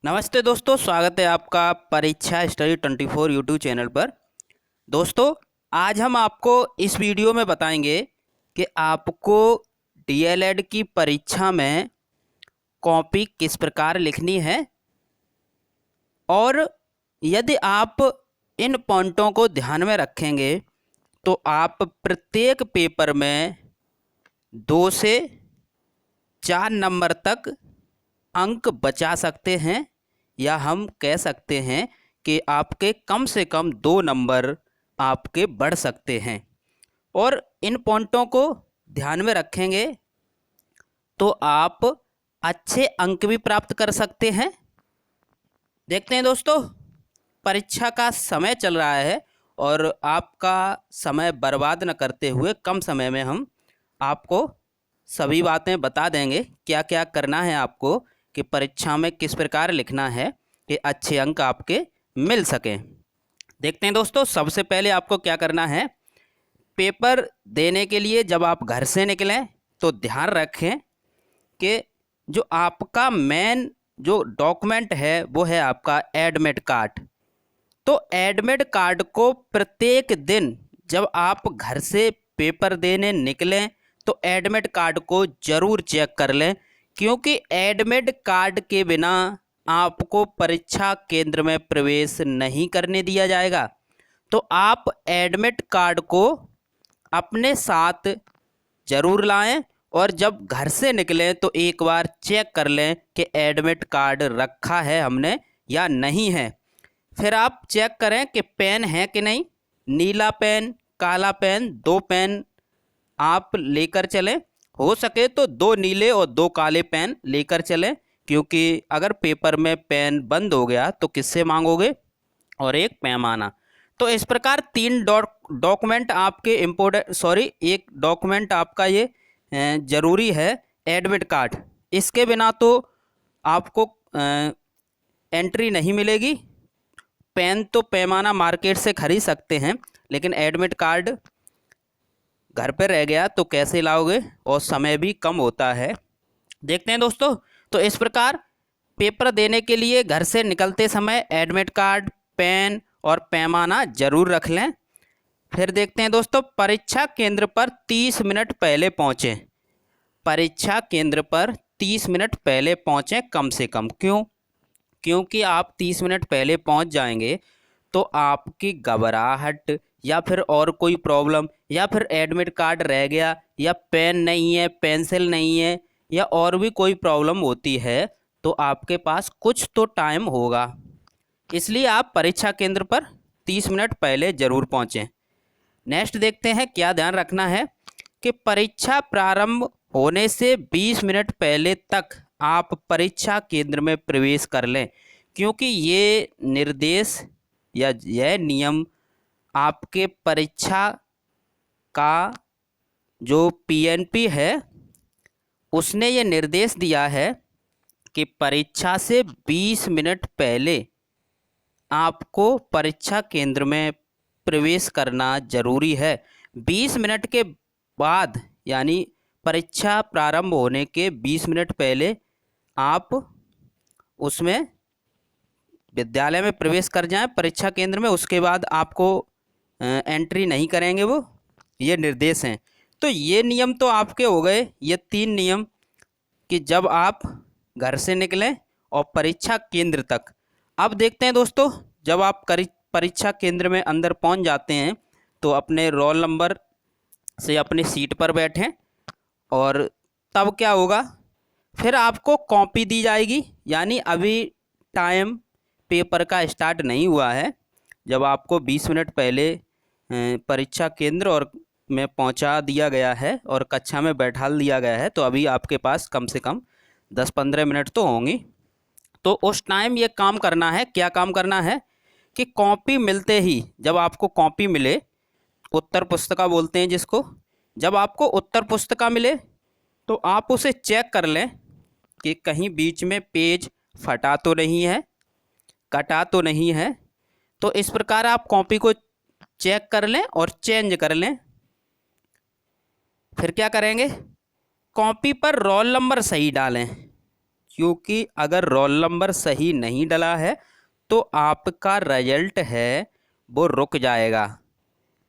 नमस्ते दोस्तों, स्वागत है आपका परीक्षा स्टडी 24 यूट्यूब चैनल पर। दोस्तों, आज हम आपको इस वीडियो में बताएंगे कि आपको डीएलएड की परीक्षा में कॉपी किस प्रकार लिखनी है और यदि आप इन पॉइंटों को ध्यान में रखेंगे तो आप प्रत्येक पेपर में 2 से 4 नंबर तक अंक बचा सकते हैं, या हम कह सकते हैं कि आपके कम से कम 2 नंबर आपके बढ़ सकते हैं। और इन पॉइंटों को ध्यान में रखेंगे तो आप अच्छे अंक भी प्राप्त कर सकते हैं। देखते हैं दोस्तों, परीक्षा का समय चल रहा है और आपका समय बर्बाद न करते हुए कम समय में हम आपको सभी बातें बता देंगे, क्या क्या करना है आपको कि परीक्षा में किस प्रकार लिखना है कि अच्छे अंक आपके मिल सकें। देखते हैं दोस्तों, सबसे पहले आपको क्या करना है। पेपर देने के लिए जब आप घर से निकलें तो ध्यान रखें कि जो आपका मेन जो डॉक्यूमेंट है वो है आपका एडमिट कार्ड। तो एडमिट कार्ड को प्रत्येक दिन जब आप घर से पेपर देने निकलें तो एडमिट कार्ड को ज़रूर चेक कर लें, क्योंकि एडमिट कार्ड के बिना आपको परीक्षा केंद्र में प्रवेश नहीं करने दिया जाएगा। तो आप एडमिट कार्ड को अपने साथ ज़रूर लाएं और जब घर से निकलें तो एक बार चेक कर लें कि एडमिट कार्ड रखा है हमने या नहीं है। फिर आप चेक करें कि पेन है कि नहीं। नीला पेन, काला पेन, 2 पेन आप लेकर चलें। हो सके तो 2 नीले और 2 काले पेन लेकर चलें, क्योंकि अगर पेपर में पेन बंद हो गया तो किससे मांगोगे, और एक पैमाना। तो इस प्रकार 3 डॉक्यूमेंट आपके एक डॉक्यूमेंट आपका ये ज़रूरी है, एडमिट कार्ड। इसके बिना तो आपको एंट्री नहीं मिलेगी। पेन तो पैमाना मार्केट से खरीद सकते हैं, लेकिन एडमिट कार्ड घर पे रह गया तो कैसे लाओगे, और समय भी कम होता है। देखते हैं दोस्तों, तो इस प्रकार पेपर देने के लिए घर से निकलते समय एडमिट कार्ड, पेन और पैमाना ज़रूर रख लें। फिर देखते हैं दोस्तों, परीक्षा केंद्र पर 30 मिनट पहले पहुँचें। परीक्षा केंद्र पर 30 मिनट पहले पहुँचें कम से कम। क्यों? क्योंकि आप 30 मिनट पहले पहुँच जाएंगे तो आपकी घबराहट या फिर और कोई प्रॉब्लम, या फिर एडमिट कार्ड रह गया, या पेन नहीं है, पेंसिल नहीं है, या और भी कोई प्रॉब्लम होती है तो आपके पास कुछ तो टाइम होगा। इसलिए आप परीक्षा केंद्र पर 30 मिनट पहले ज़रूर पहुँचें। नेक्स्ट देखते हैं क्या ध्यान रखना है कि परीक्षा प्रारंभ होने से 20 मिनट पहले तक आप परीक्षा केंद्र में प्रवेश कर लें, क्योंकि ये निर्देश या यह नियम आपके परीक्षा का जो पीएनपी है उसने ये निर्देश दिया है कि परीक्षा से 20 मिनट पहले आपको परीक्षा केंद्र में प्रवेश करना ज़रूरी है। 20 मिनट के बाद, यानी परीक्षा प्रारंभ होने के 20 मिनट पहले आप उसमें विद्यालय में प्रवेश कर जाएं, परीक्षा केंद्र में। उसके बाद आपको एंट्री नहीं करेंगे, वो ये निर्देश हैं। तो ये नियम तो आपके हो गए, ये 3 नियम कि जब आप घर से निकलें और परीक्षा केंद्र तक। अब देखते हैं दोस्तों, जब आप परीक्षा केंद्र में अंदर पहुंच जाते हैं तो अपने रोल नंबर से अपनी सीट पर बैठें, और तब क्या होगा, फिर आपको कॉपी दी जाएगी। यानी अभी टाइम पेपर का स्टार्ट नहीं हुआ है। जब आपको 20 मिनट पहले परीक्षा केंद्र और में पहुंचा दिया गया है और कक्षा में बैठा दिया गया है, तो अभी आपके पास कम से कम 10-15 मिनट तो होंगी। तो उस टाइम ये काम करना है। क्या काम करना है कि कॉपी मिलते ही, जब आपको कॉपी मिले, उत्तर पुस्तिका बोलते हैं जिसको, जब आपको उत्तर पुस्तिका मिले तो आप उसे चेक कर लें कि कहीं बीच में पेज फटा तो नहीं है, कटा तो नहीं है। तो इस प्रकार आप कॉपी को चेक कर लें और चेंज कर लें। फिर क्या करेंगे, कॉपी पर रोल नंबर सही डालें। क्योंकि अगर रोल नंबर सही नहीं डला है तो आपका रिजल्ट है वो रुक जाएगा,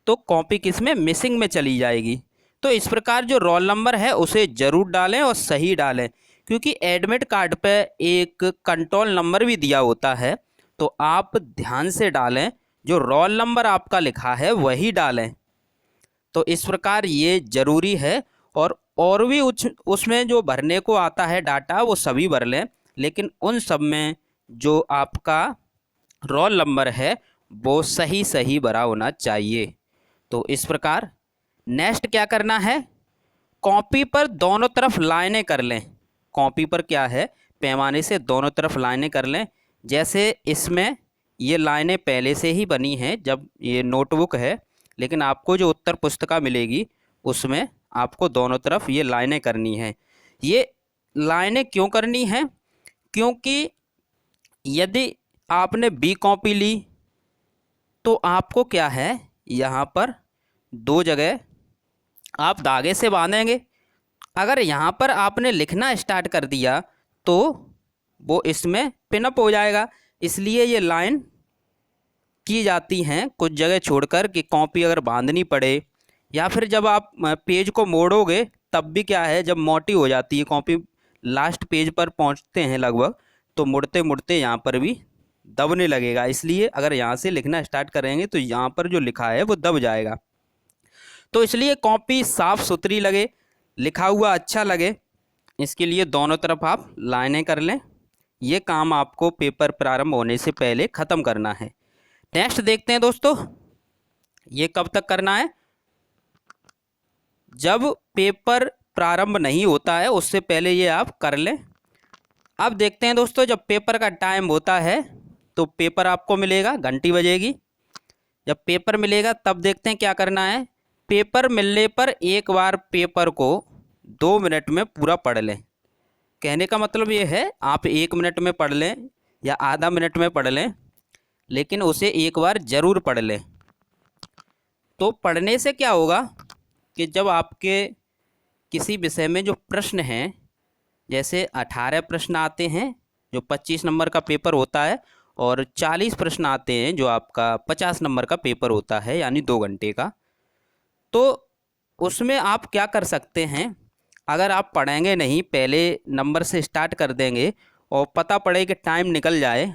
तो कॉपी किस में मिसिंग में चली जाएगी। तो इस प्रकार जो रोल नंबर है उसे ज़रूर डालें और सही डालें, क्योंकि एडमिट कार्ड पे एक कंट्रोल नंबर भी दिया होता है, तो आप ध्यान से डालें, जो रोल नंबर आपका लिखा है वही डालें। तो इस प्रकार ये ज़रूरी है। और भी उसमें जो भरने को आता है डाटा वो सभी भर लें, लेकिन उन सब में जो आपका रोल नंबर है वो सही सही भरा होना चाहिए। तो इस प्रकार नेक्स्ट क्या करना है, कॉपी पर दोनों तरफ लाइनें कर लें। कॉपी पर क्या है, पैमाने से दोनों तरफ लाइनें कर लें। जैसे इसमें ये लाइनें पहले से ही बनी हैं जब ये नोटबुक है, लेकिन आपको जो उत्तर पुस्तिका मिलेगी उसमें आपको दोनों तरफ ये लाइनें करनी है। ये लाइनें क्यों करनी है, क्योंकि यदि आपने बी कॉपी ली तो आपको क्या है, यहाँ पर दो जगह आप धागे से बांधेंगे। अगर यहाँ पर आपने लिखना स्टार्ट कर दिया तो वो इसमें पिनअप हो जाएगा, इसलिए ये लाइन की जाती हैं कुछ जगह छोड़कर कि कॉपी अगर बांधनी पड़े, या फिर जब आप पेज को मोड़ोगे तब भी क्या है, जब मोटी हो जाती है कॉपी, लास्ट पेज पर पहुंचते हैं लगभग, तो मुड़ते मुड़ते यहाँ पर भी दबने लगेगा। इसलिए अगर यहाँ से लिखना स्टार्ट करेंगे तो यहाँ पर जो लिखा है वो दब जाएगा। तो इसलिए कॉपी साफ़ सुथरी लगे, लिखा हुआ अच्छा लगे, इसके लिए दोनों तरफ आप लाइनें कर लें। ये काम आपको पेपर प्रारंभ होने से पहले ख़त्म करना है। नेक्स्ट देखते हैं दोस्तों, ये कब तक करना है, जब पेपर प्रारंभ नहीं होता है उससे पहले ये आप कर लें। अब देखते हैं दोस्तों, जब पेपर का टाइम होता है तो पेपर आपको मिलेगा, घंटी बजेगी। जब पेपर मिलेगा तब देखते हैं क्या करना है। पेपर मिलने पर एक बार पेपर को 2 मिनट में पूरा पढ़ लें। कहने का मतलब ये है, आप 1 मिनट में पढ़ लें या आधा मिनट में पढ़ लें, लेकिन उसे एक बार ज़रूर पढ़ लें। तो पढ़ने से क्या होगा कि जब आपके किसी विषय में जो प्रश्न हैं, जैसे 18 प्रश्न आते हैं जो 25 नंबर का पेपर होता है, और 40 प्रश्न आते हैं जो आपका 50 नंबर का पेपर होता है, यानी 2 घंटे का। तो उसमें आप क्या कर सकते हैं, अगर आप पढ़ेंगे नहीं, पहले नंबर से स्टार्ट कर देंगे और पता पड़े कि टाइम निकल जाए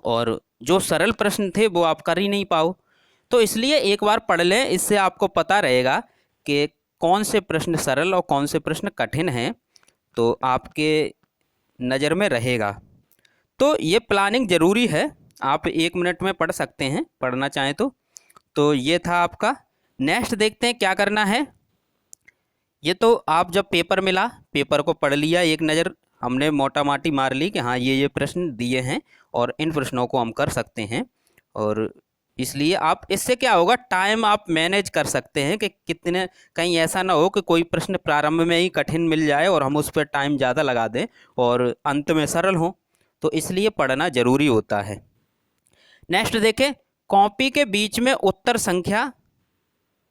और जो सरल प्रश्न थे वो आप कर ही नहीं पाओ, तो इसलिए एक बार पढ़ लें। इससे आपको पता रहेगा कि कौन से प्रश्न सरल और कौन से प्रश्न कठिन हैं, तो आपके नज़र में रहेगा। तो ये प्लानिंग ज़रूरी है। आप 1 मिनट में पढ़ सकते हैं, पढ़ना चाहें तो ये था आपका। नेक्स्ट देखते हैं क्या करना है। ये तो आप जब पेपर मिला, पेपर को पढ़ लिया, एक नज़र हमने मोटा माटी मार ली कि हाँ ये प्रश्न दिए हैं और इन प्रश्नों को हम कर सकते हैं, और इसलिए आप इससे क्या होगा, टाइम आप मैनेज कर सकते हैं कि कितने, कहीं ऐसा ना हो कि कोई प्रश्न प्रारंभ में ही कठिन मिल जाए और हम उस पर टाइम ज़्यादा लगा दें और अंत में सरल हो। तो इसलिए पढ़ना ज़रूरी होता है। नेक्स्ट देखें, कॉपी के बीच में उत्तर संख्या,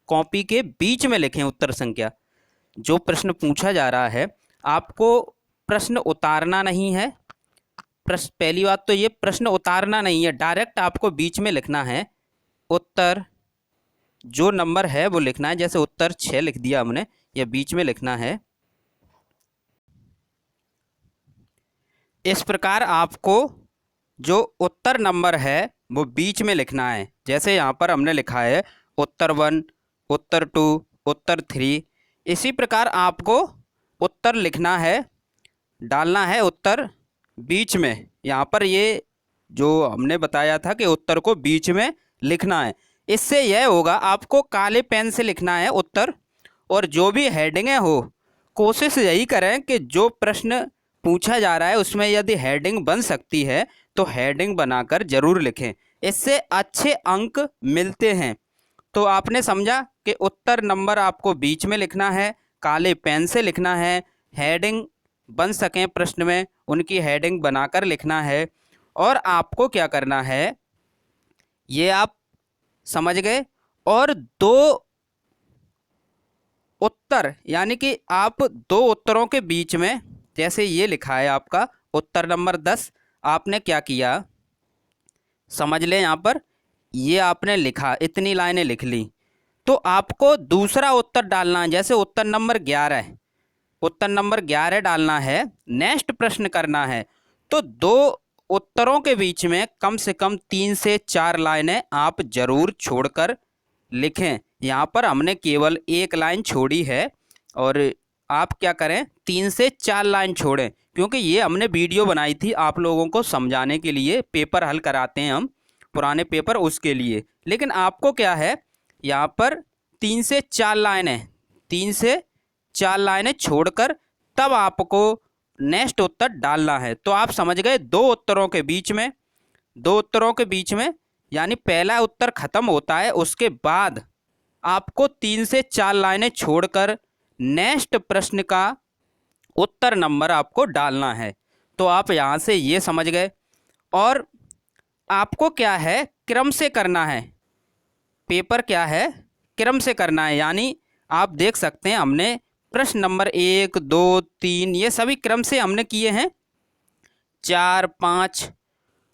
कॉपी के बीच में लिखें उत्तर संख्या। जो प्रश्न पूछा जा रहा है आपको प्रश्न उतारना नहीं है। पहली बात तो ये, प्रश्न उतारना नहीं है, डायरेक्ट आपको बीच में लिखना है। उत्तर जो नंबर है वो लिखना है, जैसे उत्तर 6 लिख दिया हमने, या बीच में लिखना है। इस प्रकार आपको जो उत्तर नंबर है वो बीच में लिखना है। जैसे यहाँ पर हमने लिखा है उत्तर 1, उत्तर 2, उत्तर 3। इसी प्रकार आपको उत्तर लिखना है, डालना है उत्तर बीच में। यहाँ पर ये जो हमने बताया था कि उत्तर को बीच में लिखना है। इससे यह होगा, आपको काले पेन से लिखना है उत्तर, और जो भी हेडिंगें हो, कोशिश यही करें कि जो प्रश्न पूछा जा रहा है उसमें यदि हेडिंग बन सकती है तो हेडिंग बनाकर ज़रूर लिखें, इससे अच्छे अंक मिलते हैं। तो आपने समझा कि उत्तर नंबर आपको बीच में लिखना है, काले पेन से लिखना है, हेडिंग बन सकें प्रश्न में उनकी हेडिंग बनाकर लिखना है। और आपको क्या करना है ये आप समझ गए। और 2 उत्तर, यानी कि आप 2 उत्तरों के बीच में, जैसे ये लिखा है आपका उत्तर नंबर 10 आपने क्या किया, समझ लें यहाँ पर ये आपने लिखा, इतनी लाइनें लिख ली, तो आपको दूसरा उत्तर डालना है। जैसे उत्तर नंबर 11, उत्तर नंबर 11 डालना है, नेक्स्ट प्रश्न करना है, तो दो उत्तरों के बीच में कम से कम 3 से 4 लाइनें आप जरूर छोड़कर लिखें। यहाँ पर हमने केवल एक लाइन छोड़ी है और आप क्या करें, 3 से 4 लाइन छोड़ें, क्योंकि ये हमने वीडियो बनाई थी आप लोगों को समझाने के लिए, पेपर हल कराते हैं हम पुराने पेपर, उसके लिए। लेकिन आपको क्या है, यहाँ पर 3 से 4 लाइनें, 3 से 4 लाइनें छोड़कर तब आपको नेक्स्ट उत्तर डालना है। तो आप समझ गए, दो उत्तरों के बीच में, दो उत्तरों के बीच में यानी पहला उत्तर खत्म होता है, उसके बाद आपको 3 से 4 लाइनें छोड़कर नेक्स्ट प्रश्न का उत्तर नंबर आपको डालना है। तो आप यहाँ से ये समझ गए। और आपको क्या है, क्रम से करना है, पेपर क्या है, क्रम से करना है। यानी आप देख सकते हैं हमने प्रश्न नंबर 1, 2, 3 ये सभी क्रम से हमने किए हैं, 4, 5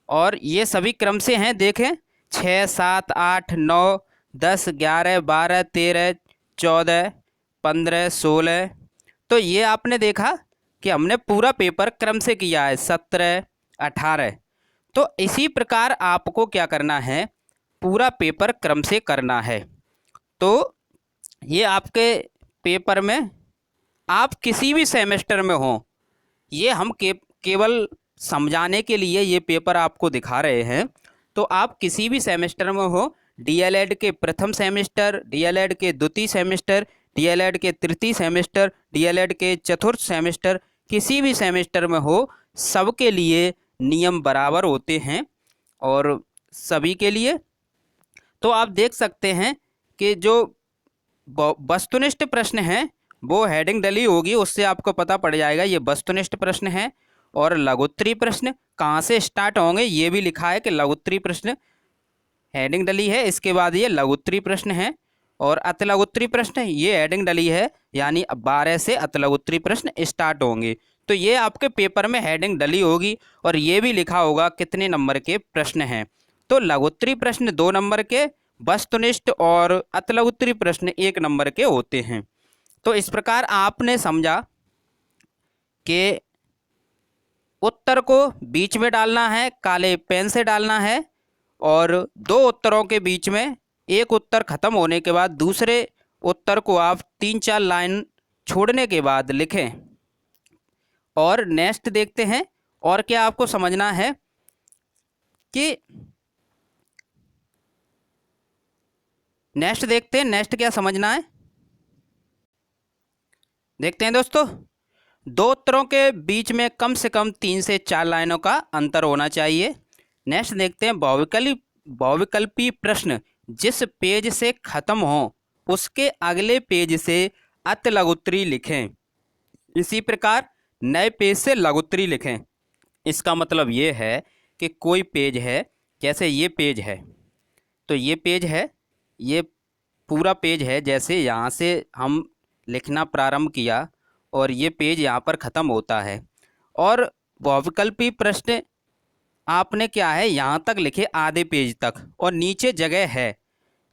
और ये सभी क्रम से हैं। देखें 6, 7, 8, 9, 10, 11, 12, 13, 14, 15, 16। तो ये आपने देखा कि हमने पूरा पेपर क्रम से किया है, 17, 18। तो इसी प्रकार आपको क्या करना है, पूरा पेपर क्रम से करना है। तो ये आपके पेपर में, आप किसी भी सेमेस्टर में हो, ये हम केवल समझाने के लिए ये पेपर आपको दिखा रहे हैं। तो आप किसी भी सेमेस्टर में हो, डीएलएड के प्रथम सेमेस्टर, डीएलएड के द्वितीय सेमेस्टर, डीएलएड के तृतीय सेमेस्टर, डीएलएड के चतुर्थ सेमेस्टर, किसी भी सेमेस्टर में हो, सबके लिए नियम बराबर होते हैं और सभी के लिए। तो आप देख सकते हैं कि जो वस्तुनिष्ठ प्रश्न हैं वो हेडिंग डली होगी, उससे आपको पता पड़ जाएगा ये वस्तुनिष्ठ प्रश्न है। और लघुत्तरी प्रश्न कहाँ से स्टार्ट होंगे ये भी लिखा है कि लघुत्तरी प्रश्न हेडिंग डली है, इसके बाद ये लघुत्तरी प्रश्न है। और अतिलघुत्तरी प्रश्न ये हेडिंग डली है, यानी 12 से अतिलघुत्तरी प्रश्न स्टार्ट होंगे। तो ये आपके पेपर में हेडिंग डली होगी और ये भी लिखा होगा कितने नंबर के प्रश्न हैं। तो लघुत्तरी प्रश्न 2 नंबर के, वस्तुनिष्ठ और अतिलघुत्तरी प्रश्न 1 नंबर के होते हैं। तो इस प्रकार आपने समझा कि उत्तर को बीच में डालना है, काले पेन से डालना है, और दो उत्तरों के बीच में एक उत्तर खत्म होने के बाद दूसरे उत्तर को आप 3-4 लाइन छोड़ने के बाद लिखें। और नेक्स्ट देखते हैं और क्या आपको समझना है कि नेक्स्ट देखते हैं, नेक्स्ट क्या समझना है देखते हैं दोस्तों। दो उत्तरों के बीच में कम से कम 3 से 4 लाइनों का अंतर होना चाहिए। नेक्स्ट देखते हैं, बहुविकल्पी प्रश्न जिस पेज से खत्म हो उसके अगले पेज से अतिलघुत्तरी लिखें। इसी प्रकार नए पेज से लघुत्तरी लिखें। इसका मतलब ये है कि कोई पेज है, जैसे ये पेज है, तो ये पेज है, ये पूरा पेज है, जैसे यहाँ से हम लिखना प्रारंभ किया और ये पेज यहाँ पर ख़त्म होता है। और बहुविकल्पी प्रश्न आपने क्या है, यहाँ तक लिखे आधे पेज तक, और नीचे जगह है,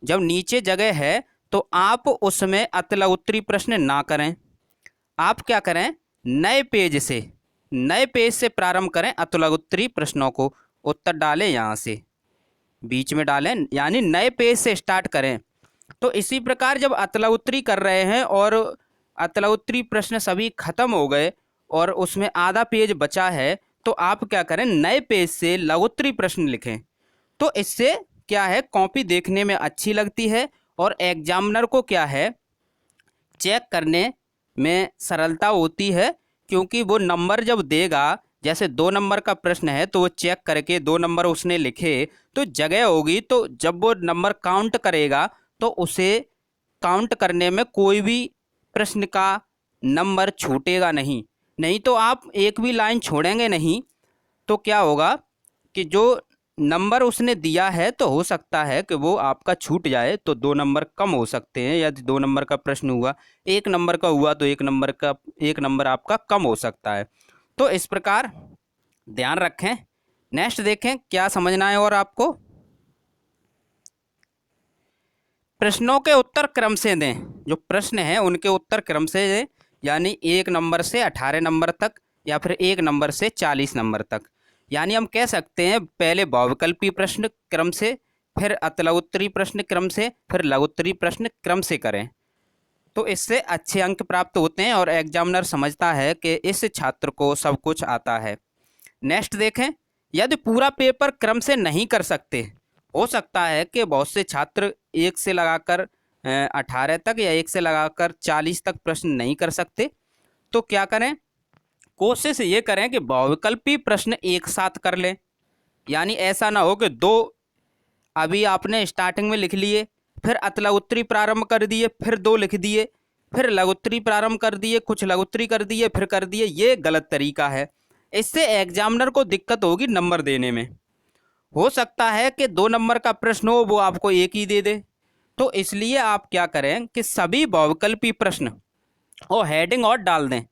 जब नीचे जगह है तो आप उसमें अतिलघुत्तरी प्रश्न ना करें। आप क्या करें, नए पेज से प्रारंभ करें अतिलघुत्तरी प्रश्नों को, उत्तर डालें, यहाँ से बीच में डालें, यानी नए पेज से स्टार्ट करें। तो इसी प्रकार जब अतिलघुत्तरी कर रहे हैं और अतिलघुत्तरी प्रश्न सभी खत्म हो गए और उसमें आधा पेज बचा है, तो आप क्या करें, नए पेज से लघुत्तरी प्रश्न लिखें। तो इससे क्या है, कॉपी देखने में अच्छी लगती है और एग्जामिनर को क्या है, चेक करने में सरलता होती है, क्योंकि वो नंबर जब देगा, जैसे 2 नंबर का प्रश्न है तो वो चेक करके 2 नंबर उसने लिखे तो जगह होगी, तो जब वो नंबर काउंट करेगा तो उसे काउंट करने में कोई भी प्रश्न का नंबर छूटेगा नहीं तो आप एक भी लाइन छोड़ेंगे नहीं, तो क्या होगा कि जो नंबर उसने दिया है तो हो सकता है कि वो आपका छूट जाए, तो 2 नंबर कम हो सकते हैं। यदि 2 नंबर का प्रश्न हुआ, 1 नंबर का हुआ, तो 1 नंबर आपका कम हो सकता है। तो इस प्रकार ध्यान रखें। नेक्स्ट देखें क्या समझना है और आपको। प्रश्नों के उत्तर क्रम से दें। जो प्रश्न हैं उनके उत्तर क्रम से दें, यानी 1 नंबर से 18 नंबर तक या फिर 1 नंबर से 40 नंबर तक। यानी हम कह सकते हैं पहले बहुविकल्पी प्रश्न क्रम से, फिर अतला उत्तरी प्रश्न क्रम से, फिर लघु उत्तरी प्रश्न क्रम से करें, तो इससे अच्छे अंक प्राप्त होते हैं और एग्जामिनर समझता है कि इस छात्र को सब कुछ आता है। नेक्स्ट देखें, यदि पूरा पेपर क्रम से नहीं कर सकते, हो सकता है कि बहुत से छात्र 1 से लगाकर 18 तक या 1 से लगाकर 40 तक प्रश्न नहीं कर सकते, तो क्या करें, कोशिश ये करें कि बहुविकल्पी प्रश्न एक साथ कर लें। यानी ऐसा ना हो कि 2 अभी आपने स्टार्टिंग में लिख लिए, फिर अतला उत्तरी प्रारंभ कर दिए, फिर 2 लिख दिए, फिर लघुत्तरी प्रारंभ कर दिए, कुछ लघुत्तरी कर दिए, फिर कर दिए। ये गलत तरीका है। इससे एग्जामिनर को दिक्कत होगी नंबर देने में। हो सकता है कि 2 नंबर का प्रश्न हो वो आपको 1 ही दे दे। तो इसलिए आप क्या करें कि सभी बहुविकल्पी प्रश्न और हेडिंग और डाल दें,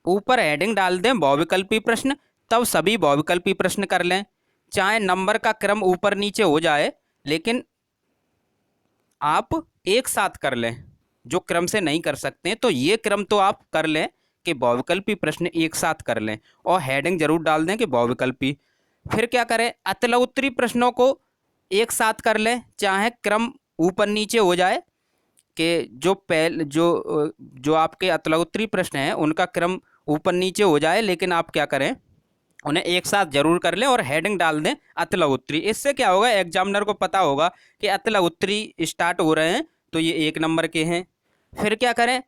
ऊपर हेडिंग डाल दें बहुविकल्पी प्रश्न, तब सभी बहुविकल्पी प्रश्न कर लें। चाहे नंबर का क्रम ऊपर नीचे हो जाए, लेकिन आप एक साथ कर लें। जो क्रम से नहीं कर सकते हैं तो ये क्रम तो आप कर लें कि बहुविकल्पी प्रश्न एक साथ कर लें और हेडिंग जरूर डाल दें कि बहुविकल्पी। फिर क्या करें, अतला उत्तरी प्रश्नों को एक साथ कर लें, चाहे क्रम ऊपर नीचे हो जाए कि जो आपके अतला उत्तरी प्रश्न हैं उनका क्रम ऊपर नीचे हो जाए, लेकिन आप क्या करें, उन्हें एक साथ जरूर कर लें और हेडिंग डाल दें अतला उत्तरी। इससे क्या होगा, एग्जामिनर को पता होगा कि अतला उत्तरी स्टार्ट हो रहे हैं तो ये 1 नंबर के हैं। फिर क्या करें,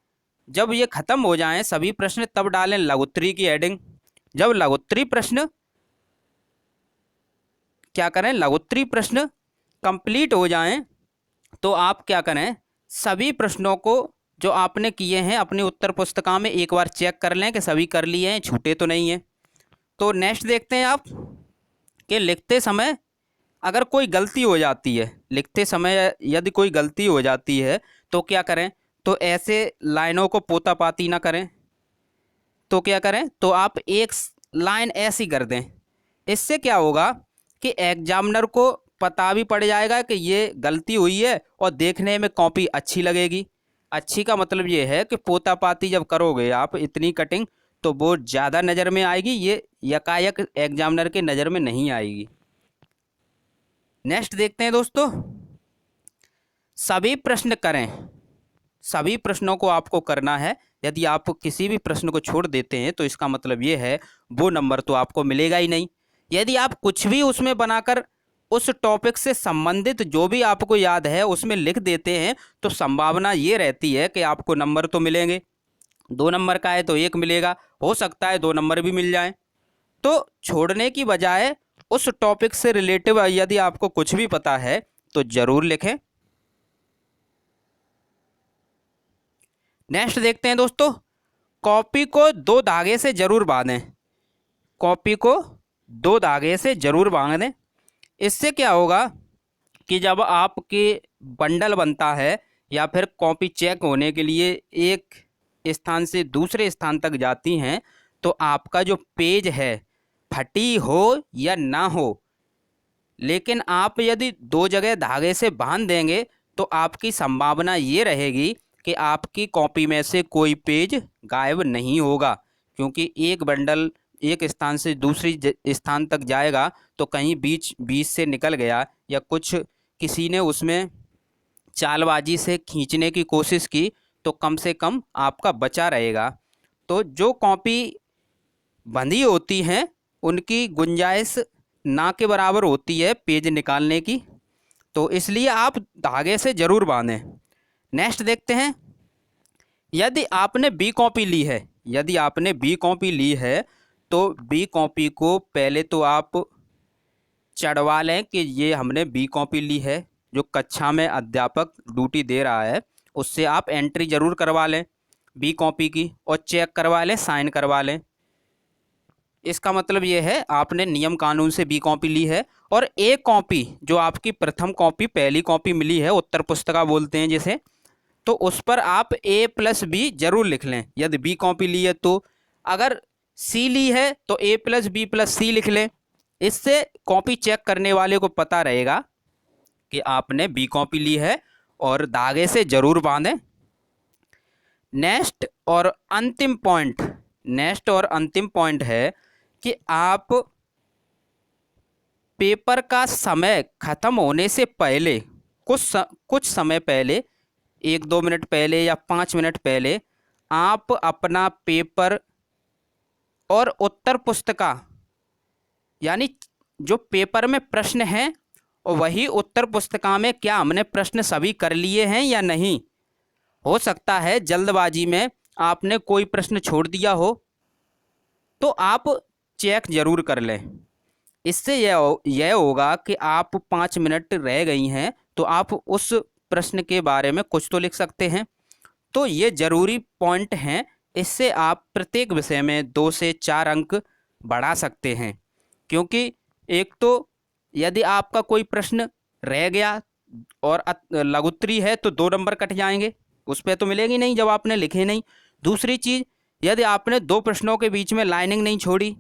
जब ये खत्म हो जाएं सभी प्रश्न, तब डालें लघुत्तरी की हेडिंग। जब लघुत्तरी प्रश्न क्या करें, लघुत्तरी प्रश्न कंप्लीट हो जाएं तो आप क्या करें, सभी प्रश्नों को जो आपने किए हैं अपनी उत्तर पुस्तिका में एक बार चेक कर लें कि सभी कर लिए हैं, छूटे तो नहीं हैं। तो नेक्स्ट देखते हैं आप कि लिखते समय अगर कोई गलती हो जाती है, लिखते समय यदि कोई गलती हो जाती है तो क्या करें, तो ऐसे लाइनों को पोतापाती ना करें। तो क्या करें, तो आप एक लाइन ऐसी कर दें। इससे क्या होगा कि एग्जामिनर को पता भी पड़ जाएगा कि ये गलती हुई है और देखने में कॉपी अच्छी लगेगी। अच्छी का मतलब ये है कि पोतापाती जब करोगे आप इतनी कटिंग, तो वो ज़्यादा नज़र में आएगी, ये यकायक एग्जामिनर के नज़र में नहीं आएगी। नेक्स्ट देखते हैं दोस्तों, सभी प्रश्न करें। सभी प्रश्नों को आपको करना है। यदि आप किसी भी प्रश्न को छोड़ देते हैं तो इसका मतलब ये है वो नंबर तो आपको मिलेगा ही नहीं। यदि आप कुछ भी उसमें बनाकर उस टॉपिक से संबंधित जो भी आपको याद है उसमें लिख देते हैं तो संभावना ये रहती है कि आपको नंबर तो मिलेंगे। 2 नंबर का है तो 1 मिलेगा, हो सकता है 2 नंबर भी मिल जाए। तो छोड़ने की बजाय उस टॉपिक से रिलेटिव यदि आपको कुछ भी पता है तो ज़रूर लिखें। नेक्स्ट देखते हैं दोस्तों, कॉपी को 2 धागे से ज़रूर बांधें। कॉपी को 2 धागे से ज़रूर बांधें। इससे क्या होगा कि जब आपके बंडल बनता है या फिर कॉपी चेक होने के लिए एक स्थान से दूसरे स्थान तक जाती हैं, तो आपका जो पेज है फटी हो या ना हो, लेकिन आप यदि 2 जगह धागे से बांध देंगे तो आपकी संभावना ये रहेगी कि आपकी कॉपी में से कोई पेज गायब नहीं होगा। क्योंकि एक बंडल एक स्थान से दूसरी स्थान तक जाएगा तो कहीं बीच से निकल गया या कुछ किसी ने उसमें चालबाजी से खींचने की कोशिश की तो कम से कम आपका बचा रहेगा। तो जो कॉपी बंधी होती हैं उनकी गुंजाइश ना के बराबर होती है पेज निकालने की, तो इसलिए आप धागे से ज़रूर बांधें। नेक्स्ट देखते हैं, यदि आपने बी कॉपी ली है, यदि आपने बी कॉपी ली है तो बी कॉपी को पहले तो आप चढ़वा लें कि ये हमने बी कॉपी ली है। जो कक्षा में अध्यापक ड्यूटी दे रहा है उससे आप एंट्री ज़रूर करवा लें बी कॉपी की और चेक करवा लें, साइन करवा लें। इसका मतलब ये है आपने नियम कानून से बी कॉपी ली है। और ए कॉपी जो आपकी प्रथम कॉपी पहली कॉपी मिली है, उत्तर पुस्तिका बोलते हैं जिसे, तो उस पर आप A+B जरूर लिख लें यदि बी कॉपी ली है तो। अगर सी ली है तो A+B+C लिख लें। इससे कॉपी चेक करने वाले को पता रहेगा कि आपने बी कॉपी ली है और धागे से ज़रूर बांधें। नेक्स्ट और अंतिम पॉइंट है कि आप पेपर का समय ख़त्म होने से पहले कुछ समय पहले 1-2 मिनट पहले या 5 मिनट पहले आप अपना पेपर और उत्तर पुस्तिका यानी जो पेपर में प्रश्न हैं और वही उत्तर पुस्तिका में क्या हमने प्रश्न सभी कर लिए हैं या नहीं। हो सकता है जल्दबाजी में आपने कोई प्रश्न छोड़ दिया हो, तो आप चेक ज़रूर कर लें। इससे यह होगा कि आप 5 मिनट रह गई हैं तो आप उस प्रश्न के बारे में कुछ तो लिख सकते हैं। तो ये ज़रूरी पॉइंट हैं, इससे आप प्रत्येक विषय में 2 से 4 अंक बढ़ा सकते हैं। क्योंकि एक तो यदि आपका कोई प्रश्न रह गया और लघुत्तरी है तो 2 नंबर कट जाएंगे, उस पर तो मिलेगी नहीं जब आपने लिखे नहीं। दूसरी चीज़, यदि आपने 2 प्रश्नों के बीच में लाइनिंग नहीं छोड़ी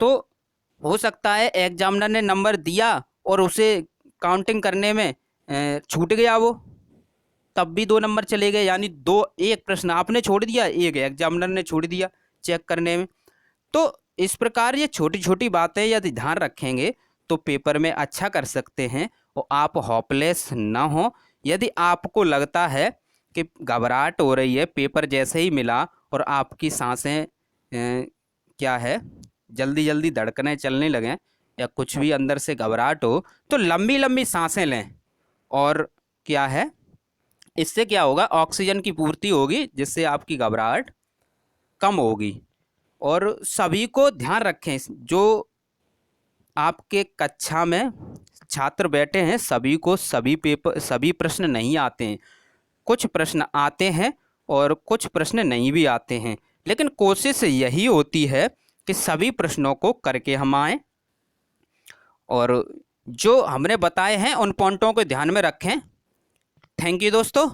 तो हो सकता है एग्जामिनर ने नंबर दिया और उसे काउंटिंग करने में छूट गया वो, तब भी 2 नंबर चले गए। यानी एक प्रश्न आपने छोड़ दिया, एक एग्जामिनर ने छोड़ दिया चेक करने में। तो इस प्रकार ये छोटी छोटी बातें यदि ध्यान रखेंगे तो पेपर में अच्छा कर सकते हैं और आप होपलेस ना हो। यदि आपको लगता है कि घबराहट हो रही है, पेपर जैसे ही मिला और आपकी सांसें क्या है जल्दी जल्दी धड़कनें चलने लगें या कुछ भी अंदर से घबराहट हो, तो लंबी लंबी सांसें लें। और क्या है, इससे क्या होगा, ऑक्सीजन की पूर्ति होगी जिससे आपकी घबराहट कम होगी। और सभी को ध्यान रखें, जो आपके कक्षा में छात्र बैठे हैं सभी को सभी प्रश्न नहीं आते हैं। कुछ प्रश्न आते हैं और कुछ प्रश्न नहीं भी आते हैं, लेकिन कोशिश यही होती है कि सभी प्रश्नों को करके हम आएँ और जो हमने बताए हैं उन पॉइंटों को ध्यान में रखें। थैंक यू दोस्तों।